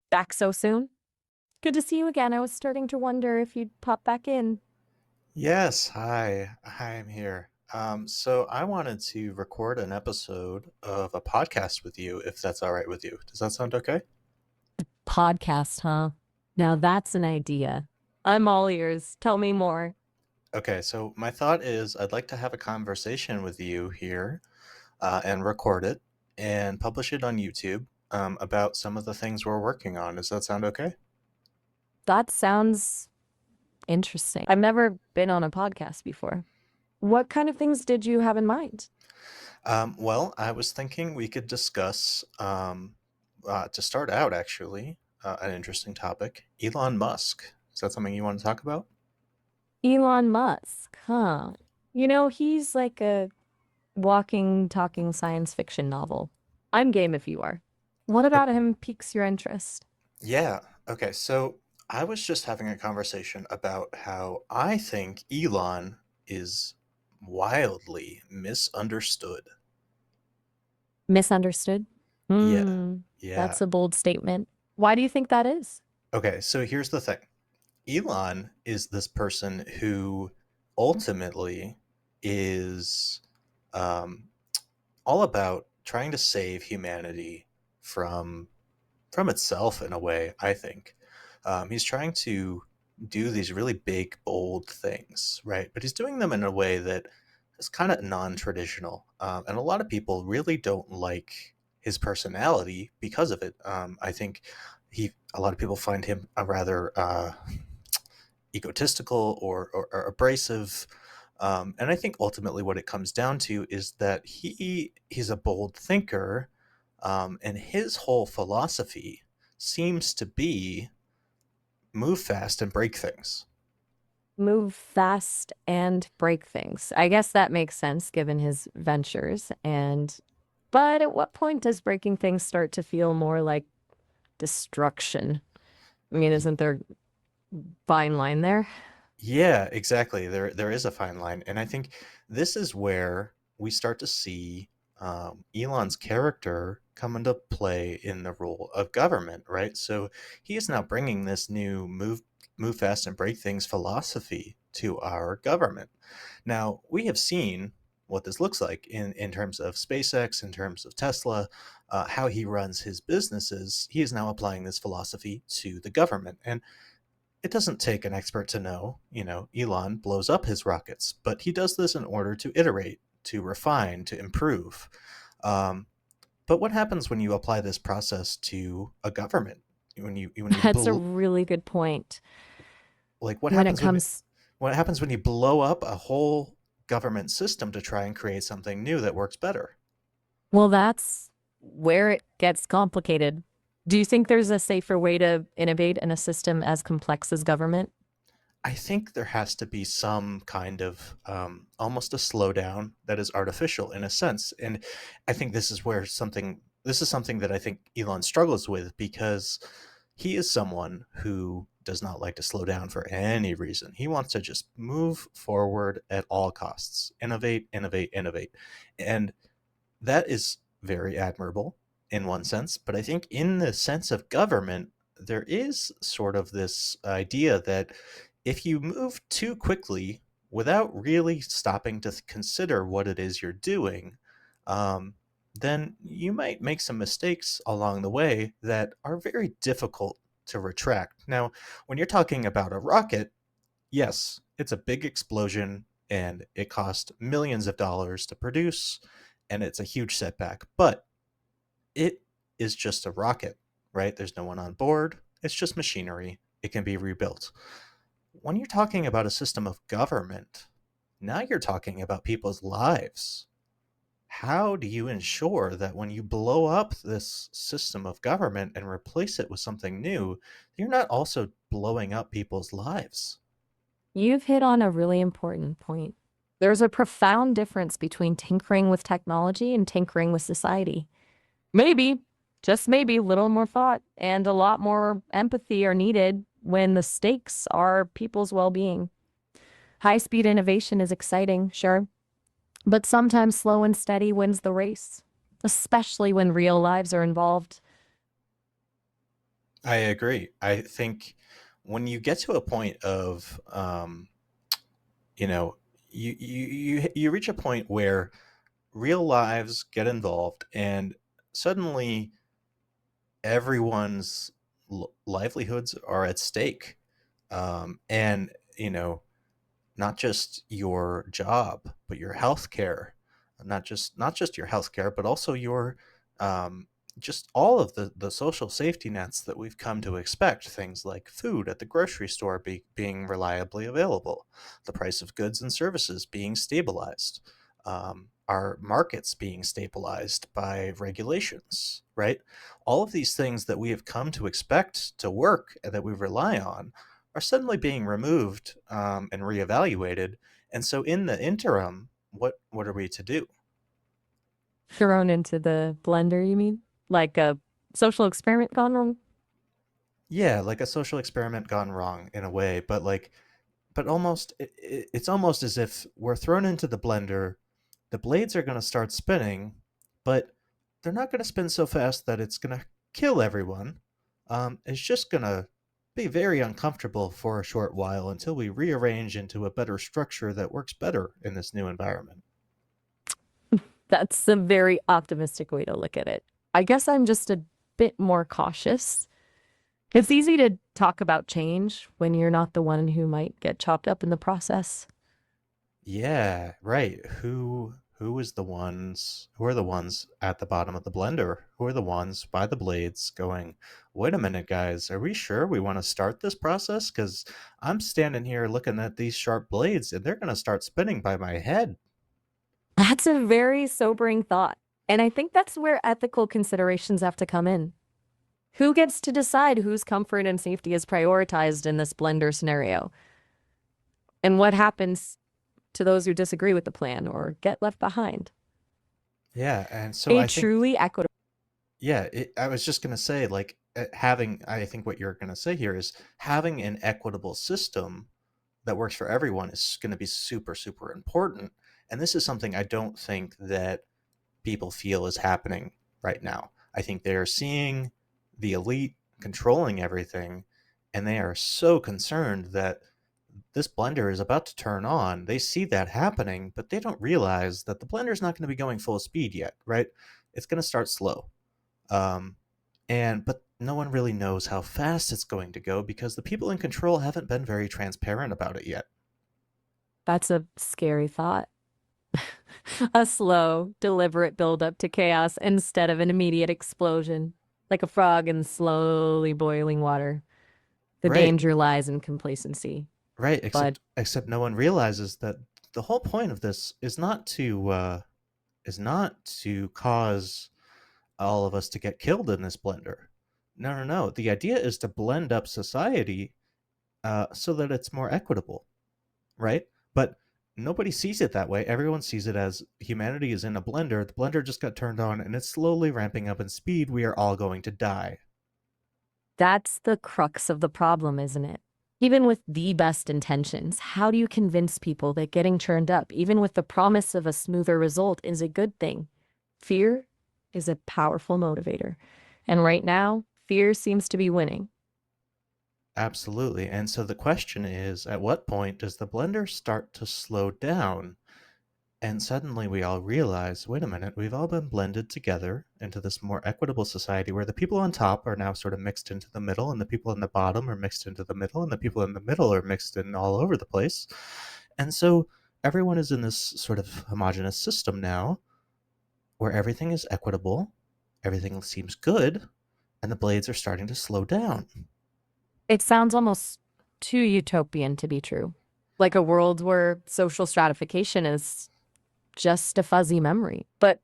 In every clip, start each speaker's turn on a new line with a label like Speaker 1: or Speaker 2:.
Speaker 1: Back so soon? Good to see you again. I was starting to wonder if you'd pop back in.
Speaker 2: Yes, hi. Hi, I'm here. So I wanted to record an episode of a podcast with you, if that's all right with you. Does that sound okay?
Speaker 1: Podcast, huh? Now that's an idea. I'm all ears. Tell me more.
Speaker 2: Okay, so my thought is I'd like to have a conversation with you here and record it and publish it on YouTube about some of the things we're working on. Does that sound okay?
Speaker 1: That sounds interesting. I've never been on a podcast before. What kind of things did you have in mind?
Speaker 2: Well, I was thinking we could discuss, to start out, actually, an interesting topic, Elon Musk. Is that something you want to talk about?
Speaker 1: Elon Musk, huh? He's like a walking, talking science fiction novel. I'm game if you are. What about him piques your interest?
Speaker 2: Yeah. Okay. So I was just having a conversation about how I think Elon is wildly misunderstood.
Speaker 1: Misunderstood?
Speaker 2: Yeah.
Speaker 1: That's
Speaker 2: Yeah.
Speaker 1: a bold statement. Why do you think that is?
Speaker 2: Okay. So here's the thing. Elon is this person who ultimately is um, all about trying to save humanity from from itself in a way, I think. He's trying to do these really big, bold things, right? But he's doing them in a way that is kind of non-traditional, and a lot of people really don't like his personality because of it. I think a lot of people find him a rather egotistical or abrasive. And I think ultimately what it comes down to is that he's a bold thinker, and his whole philosophy seems to be move fast and break things.
Speaker 1: Move fast and break things. I guess that makes sense given his ventures. But at what point does breaking things start to feel more like destruction? I mean, isn't there a fine line there?
Speaker 2: Yeah, exactly. There is a fine line, and I think this is where we start to see Elon's character come into play in the role of government, right? So he is now bringing this new move fast and break things philosophy to our government. Now we have seen what this looks like in terms of SpaceX, in terms of Tesla, how he runs his businesses. He is now applying this philosophy to the government, and it doesn't take an expert to know, Elon blows up his rockets, but he does this in order to iterate, to refine, to improve. Um, but what happens when you apply this process to a government? When you
Speaker 1: That's a really good point.
Speaker 2: like what
Speaker 1: When it
Speaker 2: happens
Speaker 1: comes,
Speaker 2: what happens when you blow up a whole government system to try and create something new that works better?
Speaker 1: well, that's where it gets complicated. Do you think there's a safer way to innovate in a system as complex as government?
Speaker 2: I think there has to be some kind of almost a slowdown that is artificial in a sense, and I think this is something that I think Elon struggles with because he is someone who does not like to slow down for any reason. He wants to just move forward at all costs, innovate, innovate, innovate, and that is very admirable in one sense. But I think in the sense of government, there is sort of this idea that if you move too quickly without really stopping to consider what it is you're doing, um, then you might make some mistakes along the way that are very difficult to retract. Now, when you're talking about a rocket, yes, it's a big explosion and it cost millions of dollars to produce, and it's a huge setback. But it is just a rocket, right? There's no one on board, it's just machinery. It can be rebuilt. When you're talking about a system of government, now you're talking about people's lives. How do you ensure that when you blow up this system of government and replace it with something new, you're not also blowing up people's lives?
Speaker 1: You've hit on a really important point. There's a profound difference between tinkering with technology and tinkering with society. Maybe, just maybe, a little more thought and a lot more empathy are needed when the stakes are people's well being. High speed innovation is exciting, sure, but sometimes slow and steady wins the race, especially when real lives are involved.
Speaker 2: I agree. I think when you get to a point of, you know, you reach a point where real lives get involved, and suddenly everyone's livelihoods are at stake. And not just your job, but your health care, not just your health care, but also your um, just all of the social safety nets that we've come to expect. Things like food at the grocery store being reliably available, the price of goods and services being stabilized, our markets being stabilized by regulations, right? All of these things that we have come to expect to work and that we rely on are suddenly being removed and reevaluated. And so, in the interim, what are we to do?
Speaker 1: Thrown into the blender, you mean? Like a social experiment gone wrong?
Speaker 2: Yeah, like a social experiment gone wrong in a way, but almost it's almost as if we're thrown into the blender. The blades are going to start spinning, but they're not going to spin so fast that it's going to kill everyone. It's just going to be very uncomfortable for a short while until we rearrange into a better structure that works better in this new environment.
Speaker 1: That's a very optimistic way to look at it. I guess I'm just a bit more cautious. It's easy to talk about change when you're not the one who might get chopped up in the process.
Speaker 2: Yeah, right. Who are the ones at the bottom of the blender? Who are the ones by the blades going, "Wait a minute, guys, are we sure we want to start this process? Cuz I'm standing here looking at these sharp blades and they're going to start spinning by my head."
Speaker 1: That's a very sobering thought. And I think that's where ethical considerations have to come in. Who gets to decide whose comfort and safety is prioritized in this blender scenario? And what happens to those who disagree with the plan or get left behind?
Speaker 2: Yeah, and so
Speaker 1: A
Speaker 2: I think
Speaker 1: truly equitable.
Speaker 2: yeah, I was just going to say like having I think what you're going to say here is having an equitable system that works for everyone is going to be super super important. And this is something I don't think that people feel is happening right now. I think they are seeing the elite controlling everything, and they are so concerned that this blender is about to turn on. They see that happening, but they don't realize that the blender is not going to be going full speed yet, right? It's going to start slow. Um, and but no one really knows how fast it's going to go because the people in control haven't been very transparent about it yet.
Speaker 1: That's a scary thought. A slow, deliberate buildup to chaos instead of an immediate explosion, like a frog in slowly boiling water. The
Speaker 2: Right,
Speaker 1: danger lies in complacency.
Speaker 2: right.
Speaker 1: But
Speaker 2: Except no one realizes that the whole point of this is not to cause all of us to get killed in this blender. No, no, no. The idea is to blend up society so that it's more equitable, right? But nobody sees it that way. Everyone sees it as humanity is in a blender. The blender just got turned on and it's slowly ramping up in speed. We are all going to die.
Speaker 1: that's the crux of the problem, isn't it? Even with the best intentions, how do you convince people that getting churned up, even with the promise of a smoother result, is a good thing? Fear is a powerful motivator. And right now, fear seems to be winning.
Speaker 2: Absolutely. And so the question is, at what point does the blender start to slow down? And suddenly we all realize, wait a minute, we've all been blended together into this more equitable society where the people on top are now sort of mixed into the middle, and the people in the bottom are mixed into the middle, and the people in the middle are mixed in all over the place. And so everyone is in this sort of homogenous system now where everything is equitable, everything seems good, and the blades are starting to slow down.
Speaker 1: It sounds almost too utopian to be true. Like a world where social stratification is just a fuzzy memory. But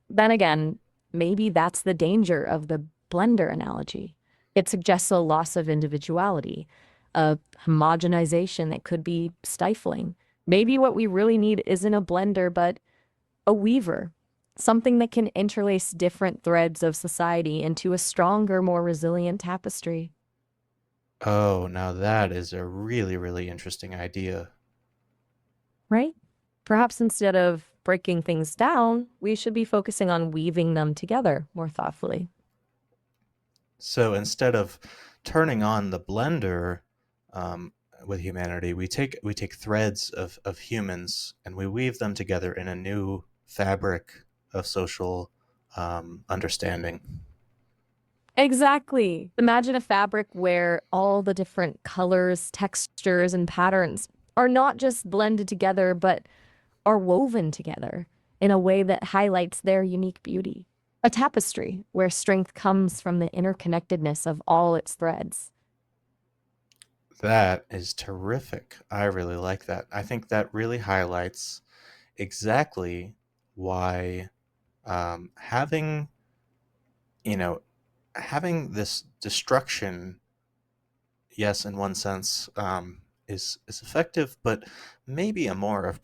Speaker 1: then again, maybe that's the danger of the blender analogy. It suggests a loss of individuality, a homogenization that could be stifling. Maybe what we really need isn't a blender, but a weaver, something that can interlace different threads of society into a stronger, more resilient tapestry,
Speaker 2: Oh, now that is a really, really interesting idea.
Speaker 1: right? Perhaps instead of breaking things down, we should be focusing on weaving them together more thoughtfully.
Speaker 2: So instead of turning on the blender, um, with humanity, we take threads of humans and we weave them together in a new fabric of social understanding.
Speaker 1: Exactly. Imagine a fabric where all the different colors, textures, and patterns are not just blended together, but are woven together in a way that highlights their unique beauty. A tapestry where strength comes from the interconnectedness of all its threads.
Speaker 2: That is terrific. I really like that. I think that really highlights exactly why, having, you know, having this destruction, yes, in one sense, is effective, but maybe a more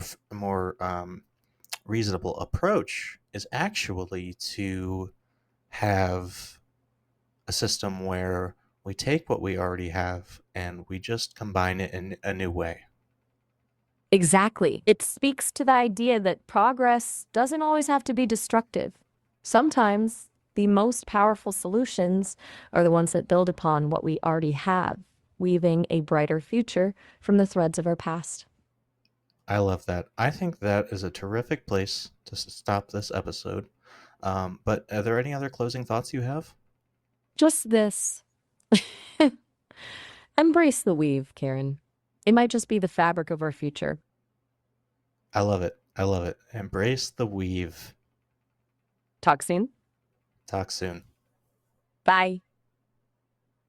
Speaker 2: reasonable approach is actually to have a system where we take what we already have and we just combine it in a new way.
Speaker 1: Exactly. It speaks to the idea that progress doesn't always have to be destructive. Sometimes the most powerful solutions are the ones that build upon what we already have, weaving a brighter future from the threads of our past.
Speaker 2: I love that. I think that is a terrific place to stop this episode. But are there any other closing thoughts you have?
Speaker 1: Just this. Embrace the weave, Karen. It might just be the fabric of our future.
Speaker 2: I love it. I love it. Embrace the weave.
Speaker 1: Talk soon.
Speaker 2: Talk soon.
Speaker 1: Bye.